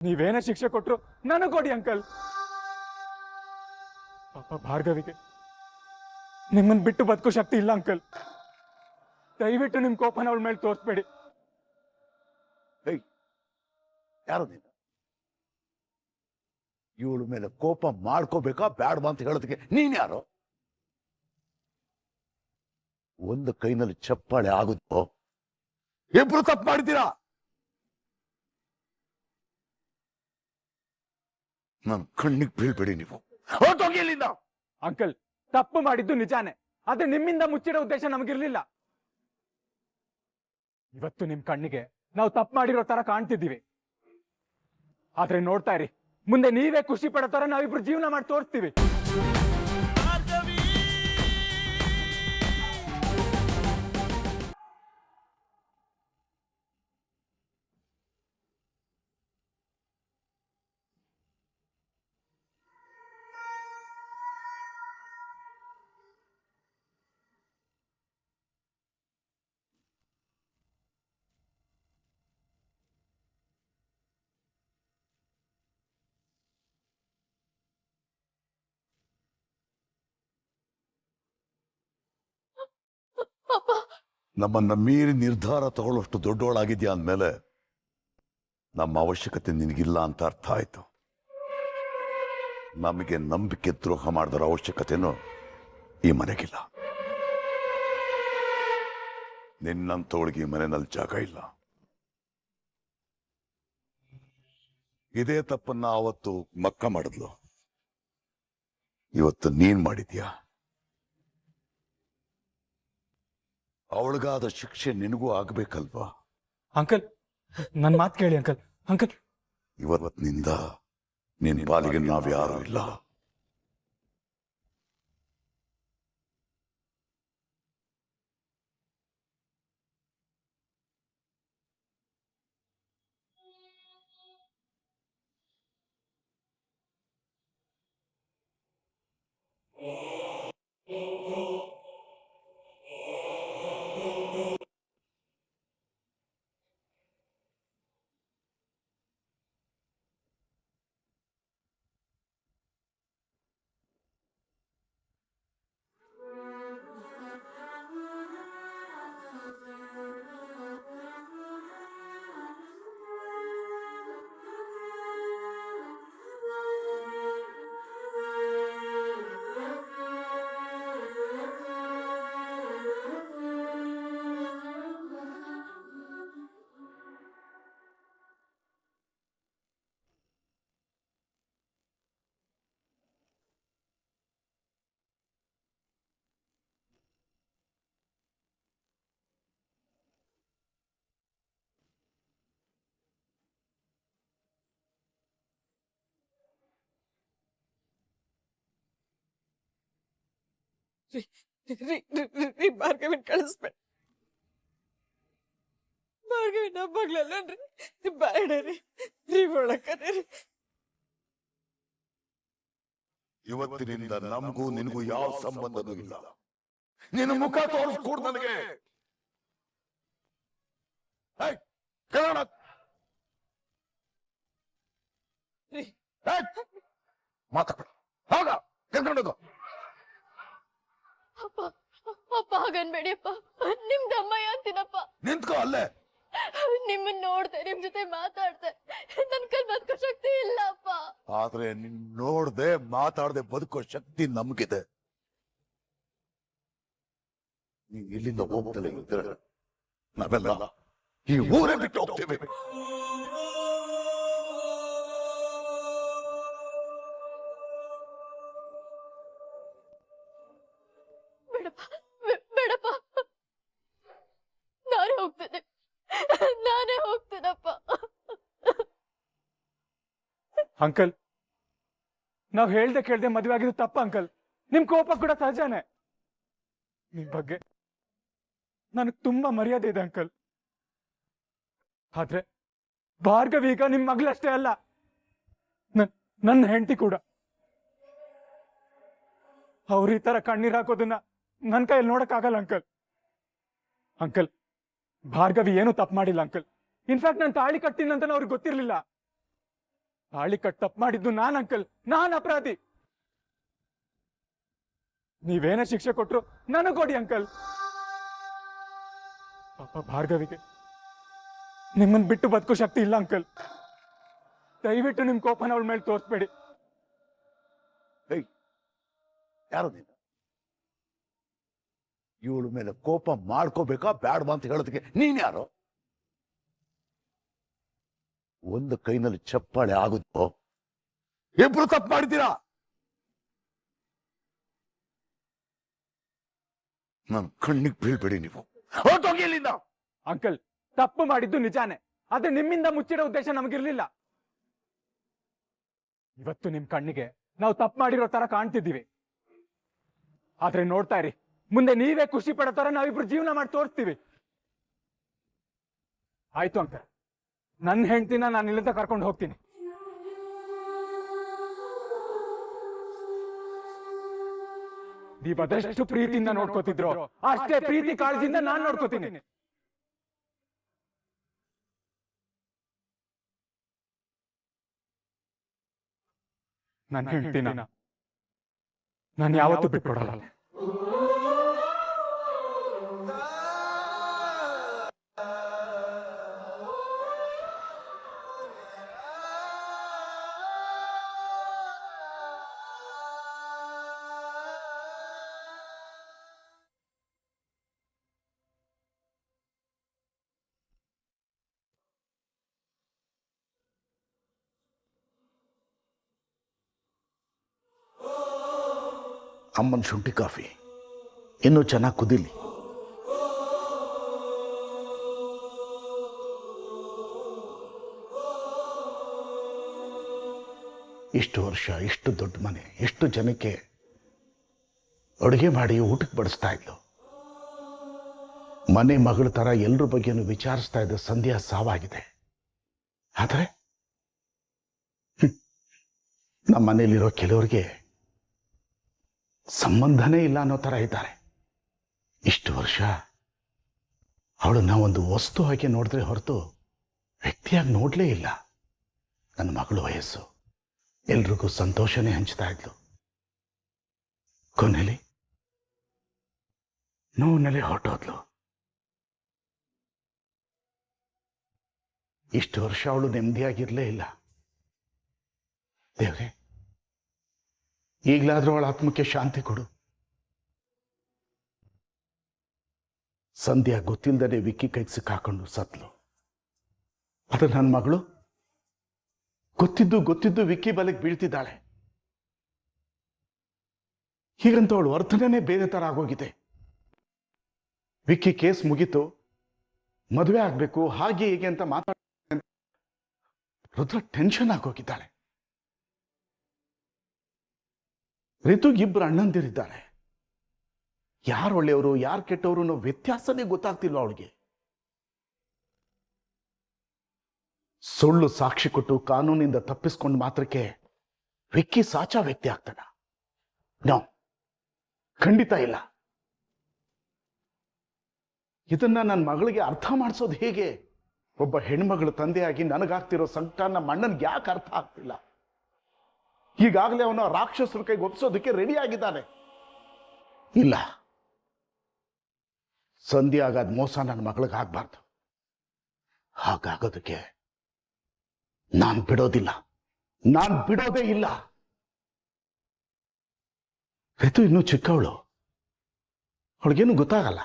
ನೀವೇನೇ ಶಿಕ್ಷೆ ಕೊಟ್ರು ನನಗೆ ಕೊಡಿ ಅಂಕಲ್. ಪಾಪ ಭಾರ್ಗವಿಗೆ ನಿಮ್ಮನ್ ಬಿಟ್ಟು ಬದುಕೋ ಶಕ್ತಿ ಇಲ್ಲ ಅಂಕಲ್. ದಯವಿಟ್ಟು ನಿಮ್ ಕೋಪನ ಅವಳ ಮೇಲೆ ತೋರಿಸ್ಬೇಡಿ. ಯಾರು ನೀನು? ಇವಳ ಮೇಲೆ ಕೋಪ ಮಾಡ್ಕೋಬೇಕಾ ಬ್ಯಾಡ್ವಾ ಅಂತ ಹೇಳೋದಕ್ಕೆ ನೀನ್ ಯಾರು? ಒಂದು ಕೈನಲ್ಲಿ ಚಪ್ಪಾಳೆ ಆಗುತ್ತೋ? ಇಬ್ರು ತಪ್ಪು ಮಾಡಿದ್ದೀರಾ. ನನ್ ಕಣ್ಣಿಗೆ ಬೀಳ್ಬೇಡಿ ನೀವು. ಹೊರಟೋಗಿಲ್ಲಿಂದ. ಅಂಕಲ್, ತಪ್ಪು ಮಾಡಿದ್ದು ನಿಜಾನೇ, ಆದ್ರೆ ನಿಮ್ಮಿಂದ ಮುಚ್ಚಿಡೋ ಉದ್ದೇಶ ನಮಗಿರ್ಲಿಲ್ಲ. ಇವತ್ತು ನಿಮ್ ಕಣ್ಣಿಗೆ ನಾವು ತಪ್ಪು ಮಾಡಿರೋ ತರ ಕಾಣ್ತಿದ್ದೀವಿ. ಆದ್ರೆ ನೋಡ್ತಾ ಇರಿ, ಮುಂದೆ ನೀವೇ ಖುಷಿ ಪಡೋ ತರ ನಾವಿಬ್ರು ಜೀವನ ಮಾಡಿ ತೋರಿಸ್ತೀವಿ. ನಮ್ಮನ್ನ ಮೀರಿ ನಿರ್ಧಾರ ತಗೊಳ್ಳೋಷ್ಟು ದೊಡ್ಡವಳಾಗಿದ್ಯಾ ಅಂದ್ಮೇಲೆ ನಮ್ಮ ಅವಶ್ಯಕತೆ ನಿನಗಿಲ್ಲ ಅಂತ ಅರ್ಥ ಆಯ್ತು. ನಮಗೆ ನಂಬಿಕೆ ದ್ರೋಹ ಮಾಡಿದರ ಅವಶ್ಯಕತೆನೂ ಈ ಮನೆಗಿಲ್ಲ. ನಿನ್ನಂತವಳಿಗೆ ಈ ಮನೆಯಲ್ಲಿ ಜಾಗ ಇಲ್ಲ. ಇದೇ ತಪ್ಪನ್ನ ಅವತ್ತು ಮಕ್ಕ ಮಾಡಿದ್ಲು, ಇವತ್ತು ನೀನ್ ಮಾಡಿದ್ಯಾ. ಅವಳಿಗಾದ ಶಿಕ್ಷೆ ನಿನಗೂ ಆಗ್ಬೇಕಲ್ವಾ? ಅಂಕಲ್, ನನ್ ಮಾತು ಕೇಳಿ ಅಂಕಲ್. ಅಂಕಲ್, ಇವತ್ತಿನಿಂದ ನಿನ್ ಪಾಲಿಗೆ ನಾವ್ಯಾರೂ ಇಲ್ಲ. ಭಾರ್ಗವಿನ್ ಕಳಿಸ್ಬೇಡ. ಭಾರ್ಗವಿನ ಹಬ್ಬಗ್ಲಲ್ಲನ್ರಿ ಬೇಡರಿ, ರೀ ಒಳಕರಿ. ಇವತ್ತಿನಿಂದ ನಮಗೂ ನಿನಗೂ ಯಾವ ಸಂಬಂಧನೂ ಇಲ್ಲ. ನಿನ್ನ ಮುಖ ತೋರಿಸ್ಕೊಡು ನನಗೆ. ಮಾತಾಡ ಹೋಗ, ಕರ್ಕೊಂಡೋಗು. ಅಪ್ಪ ಹಾಗನ್ಬೇಡಿ ಅಪ್ಪ, ನಿಮ್ದಮ್ಮಯ್ಯ ಅಂತೀನಪ್ಪ. ನಿಂತ್ಕೋ ಅಲ್ಲೇ. ನಿಮ್ಮನ್ನ ನೋಡ್ದೆ, ನಿಮ್ ಜೊತೆ ಮಾತಾಡ್ದೆ, ನನ್ ಕೈ ಬದುಕೋ ಶಕ್ತಿ ಇಲ್ಲ ಅಪ್ಪ. ಆದ್ರೆ ನಿನ್ ನೋಡ್ದೆ ಮಾತಾಡ್ದೆ ಬದುಕೋ ಶಕ್ತಿ ನಮ್ಗಿದೆ. ನೀನ್ ಇಲ್ಲಿಂದ ಹೋಗ್ತಲೇ ಇದ್ರೆ ನಾವೆಲ್ಲ ಈ ಊರೇ ಬಿಟ್ಟು ಹೋಗ್ತೇವೆ. ಬೇಡಪ್ಪ, ನಾನೇ ಹೋಗ್ತೇನಪ್ಪ. ಅಂಕಲ್, ನಾವ್ ಹೇಳ್ದೆ ಕೇಳ್ದೆ ಮದುವೆ ಆಗಿದ್ದು ತಪ್ಪ ಅಂಕಲ್. ನಿಮ್ ಕೋಪ ಕೂಡ ಸಹಜನೇ. ನಿಮ್ ಬಗ್ಗೆ ನನಗ್ ತುಂಬಾ ಮರ್ಯಾದೆ ಇದೆ ಅಂಕಲ್. ಆದ್ರೆ ಭಾರ್ಗವಿ ಈಗ ನಿಮ್ ಮಗಳಷ್ಟೇ ಅಲ್ಲ, ನನ್ನ ಹೆಂಡತಿ ಕೂಡ. ಅವ್ರು ಈ ತರ ಕಣ್ಣೀರ್ ಹಾಕೋದನ್ನ ನನ್ ಕೈಯಲ್ಲಿ ನೋಡಕ್ ಆಗಲ್ಲ ಅಂಕಲ್. ಅಂಕಲ್, ಭಾರ್ಗವಿ ಏನು ತಪ್ಪು ಮಾಡಿಲ್ಲ ಅಂಕಲ್. ಇನ್ಫ್ಯಾಕ್ಟ್ ನಾನು ತಾಳಿ ಕಟ್ತೀನಿ ಅಂತ ಅವ್ರಿಗೆ ಗೊತ್ತಿರ್ಲಿಲ್ಲ. ತಾಳಿ ಕಟ್ ತಪ್ಪು ಮಾಡಿದ್ದು ನಾನ್ ಅಂಕಲ್, ನಾನ್ ಅಪರಾಧಿ. ನೀವೇನೇ ಶಿಕ್ಷೆ ಕೊಟ್ರು ನನಗ್ ಕೊಡಿ ಅಂಕಲ್. ಪಾಪ ಭಾರ್ಗವಿಗೆ ನಿಮ್ಮನ್ ಬಿಟ್ಟು ಬದುಕೋ ಶಕ್ತಿ ಇಲ್ಲ ಅಂಕಲ್. ದಯವಿಟ್ಟು ನಿಮ್ ಕೋಪನ ಅವಳ ಮೇಲೆ ತೋರಿಸ್ಬೇಡಿ. ಯಾರು ನೀನು? ಇವಳ ಮೇಲೆ ಕೋಪ ಮಾಡ್ಕೋಬೇಕಾ ಬ್ಯಾಡ್ವಾ ಅಂತ ಹೇಳೋದಕ್ಕೆ ನೀನ್ ಯಾರು? ಒಂದು ಕೈನಲ್ಲಿ ಚಪ್ಪಾಳೆ ಆಗುತ್ತೋ? ಇಬ್ರು ತಪ್ಪು ಮಾಡಿದ್ದೀರಾ. ನನ್ ಕಣ್ಣಿಗೆ ಬೀಳ್ಬೇಡಿ ನೀವು. ಹೊರಟೋಗಿ ಇಲ್ಲಿಂದ. ಅಂಕಲ್, ತಪ್ಪು ಮಾಡಿದ್ದು ನಿಜಾನೇ, ಆದ್ರೆ ನಿಮ್ಮಿಂದ ಮುಚ್ಚಿಡೋ ಉದ್ದೇಶ ನಮಗಿರ್ಲಿಲ್ಲ. ಇವತ್ತು ನಿಮ್ ಕಣ್ಣಿಗೆ ನಾವು ತಪ್ಪು ಮಾಡಿರೋ ತರ ಕಾಣ್ತಿದ್ದೀವಿ, ಆದ್ರೆ ನೋಡ್ತಾ ಇರಿ, ಮುಂದೆ ನೀವೇ ಖುಷಿ ಪಡೋ ತರ ನಾವಿಬ್ರು ಜೀವನ ಮಾಡಿ ತೋರಿಸ್ತೀವಿ. ಆಯ್ತು ಅಂಕಲ್, ನನ್ನ ಹೆಂಡತಿನ ನಾನು ಇಲ್ಲಿಂದ ಕರ್ಕೊಂಡು ಹೋಗ್ತೀನಿ. ನೀವು ಅದೆಷ್ಟು ಪ್ರೀತಿಯಿಂದ ನೋಡ್ಕೋತಿದ್ರು ಅಷ್ಟೇ ಪ್ರೀತಿ ಕಾಳಜಿಯಿಂದ ನಾನ್ ನೋಡ್ಕೋತೀನಿ. ನನ್ನ ಹೆಂಡತಿನ ನಾನು ಯಾವತ್ತೂ ಬಿಟ್ಕೊಡಲ್ಲ. ಅಮ್ಮನ ಶುಂಠಿ ಕಾಫಿ ಇನ್ನೂ ಚೆನ್ನಾಗಿ ಕುದಿಲಿ. ಇಷ್ಟು ವರ್ಷ, ಇಷ್ಟು ದೊಡ್ಡ ಮನೆ, ಎಷ್ಟು ಜನಕ್ಕೆ ಅಡುಗೆ ಮಾಡಿ ಊಟಕ್ಕೆ ಬಡಿಸ್ತಾ ಇದ್ಲು. ಮನೆ ಮಗಳ ತರ ಎಲ್ರ ಬಗ್ಗೆನೂ ವಿಚಾರಿಸ್ತಾ ಇದ್ದ ಸಂಧ್ಯಾ ಸಾವಾಗಿದೆ. ಆದರೆ ನಮ್ಮ ಮನೆಯಲ್ಲಿರೋ ಕೆಲವರಿಗೆ ಸಂಬಂಧನೇ ಇಲ್ಲ ಅನ್ನೋ ತರ ಇದ್ದಾರೆ. ಇಷ್ಟು ವರ್ಷ ಅವಳನ್ನ ಒಂದು ವಸ್ತು ಹಾಕಿ ನೋಡಿದ್ರೆ ಹೊರತು ವ್ಯಕ್ತಿಯಾಗಿ ನೋಡ್ಲೇ ಇಲ್ಲ. ನನ್ನ ಮಗಳು ವಯಸ್ಸು, ಎಲ್ರಿಗೂ ಸಂತೋಷನೇ ಹಂಚ್ತಾ ಇದ್ಲು. ಕೊನೆಯಲ್ಲಿ ನೋವಿನಲ್ಲಿ ಹೊರಟೋದ್ಲು. ಇಷ್ಟು ವರ್ಷ ಅವಳು ನೆಮ್ಮದಿಯಾಗಿರ್ಲೇ ಇಲ್ಲ. ದೇವ್ರೆ, ಈಗಲಾದ್ರೂ ಅವಳ ಆತ್ಮಕ್ಕೆ ಶಾಂತಿ ಕೊಡು. ಸಂಧ್ಯಾ ಗೊತ್ತಿಲ್ಲದೆ ವಿಕ್ಕಿ ಕೈಗೆ ಸಿಕ್ಕಾಕೊಂಡು ಸತ್ಲು. ಅದು ನನ್ನ ಮಗಳು ಗೊತ್ತಿದ್ದು ವಿಕ್ಕಿ ಬಲೆಗೆ ಬೀಳ್ತಿದ್ದಾಳೆ. ಹೀಗಂತ ಅವಳು ವರ್ತನೆನೇ ಬೇರೆ ತರ ಆಗೋಗಿದೆ. ವಿಕ್ಕಿ ಕೇಸ್ ಮುಗೀತು, ಮದುವೆ ಆಗ್ಬೇಕು, ಹಾಗೆ ಹೀಗೆ ಅಂತ ಮಾತಾಡ ರುದ್ರ ಟೆನ್ಷನ್ ಆಗೋಗಿದ್ದಾಳೆ. ಋತುಗೆ ಇಬ್ಬರು ಅಣ್ಣಂದಿರಿದ್ದಾರೆ. ಯಾರು ಒಳ್ಳೆಯವರು ಯಾರು ಕೆಟ್ಟವರು ಅನ್ನೋ ವ್ಯತ್ಯಾಸನೇ ಗೊತ್ತಾಗ್ತಿಲ್ಲ ಅವಳಿಗೆ. ಸುಳ್ಳು ಸಾಕ್ಷಿ ಕೊಟ್ಟು ಕಾನೂನಿಂದ ತಪ್ಪಿಸ್ಕೊಂಡು ಮಾತ್ರಕ್ಕೆ ವಿಕ್ಕಿ ಸಾಚಾ ವ್ಯಕ್ತಿ ಆಗ್ತಾನ? ನೋ, ಖಂಡಿತ ಇಲ್ಲ. ಇದನ್ನ ನನ್ನ ಮಗಳಿಗೆ ಅರ್ಥ ಮಾಡಿಸೋದು ಹೇಗೆ? ಒಬ್ಬ ಹೆಣ್ಮಗಳು ತಂದೆಯಾಗಿ ನನಗಾಗ್ತಿರೋ ಸಂಕಟ ನಮ್ಮ ಅಣ್ಣನ್ಗೆ ಯಾಕೆ ಅರ್ಥ ಆಗ್ತಿಲ್ಲ? ಈಗಾಗಲೇ ಅವನ ರಾಕ್ಷಸರ ಕೈಗೆ ಒಪ್ಸೋದಕ್ಕೆ ರೆಡಿ ಆಗಿದ್ದಾನೆ. ಇಲ್ಲ, ಸಂಧ್ಯಾ ಆಗಾದ ಮೋಸ ನನ್ನ ಮಗಳಿಗೆ ಆಗ್ಬಾರ್ದು. ಹಾಗಾಗೋದಕ್ಕೆ ನಾನು ಬಿಡೋದಿಲ್ಲ, ನಾನು ಬಿಡೋದೇ ಇಲ್ಲ. ಋತು ಇನ್ನೂ ಚಿಕ್ಕವಳು, ಅವಳಿಗೇನು ಗೊತ್ತಾಗಲ್ಲ.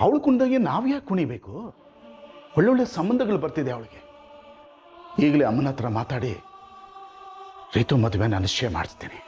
ಅವಳು ಕುಣಿದಾಗೆ ನಾವು ಯಾಕೆ ಕುಣಿಬೇಕು? ಒಳ್ಳೊಳ್ಳೆ ಸಂಬಂಧಗಳು ಬರ್ತಿದೆ ಅವಳಿಗೆ. ಈಗಲೇ ಅಮ್ಮನ ಹತ್ರ ಮಾತಾಡಿ ಋತು ಮದುವೆನ ನಿಶ್ಚಯ ಮಾಡಿಸ್ತೀನಿ.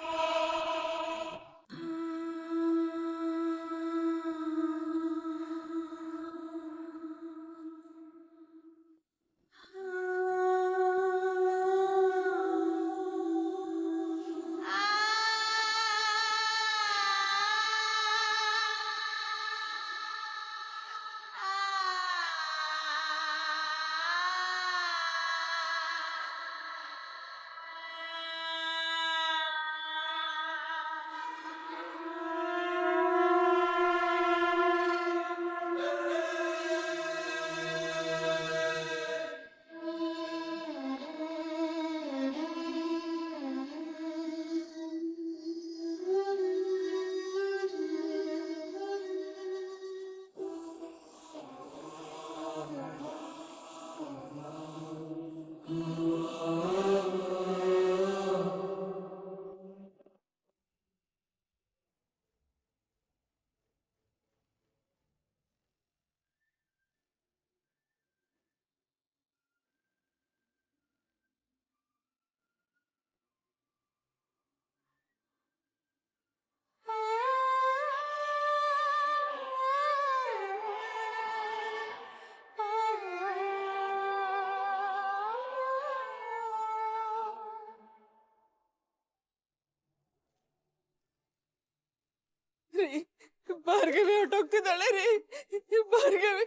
ಭಾರ್ಗವಿ ಹೊಟ್ಟೋಗ್ತಿದ್ದಾಳೆ ರೀ ಭಾರ್ಗವಿ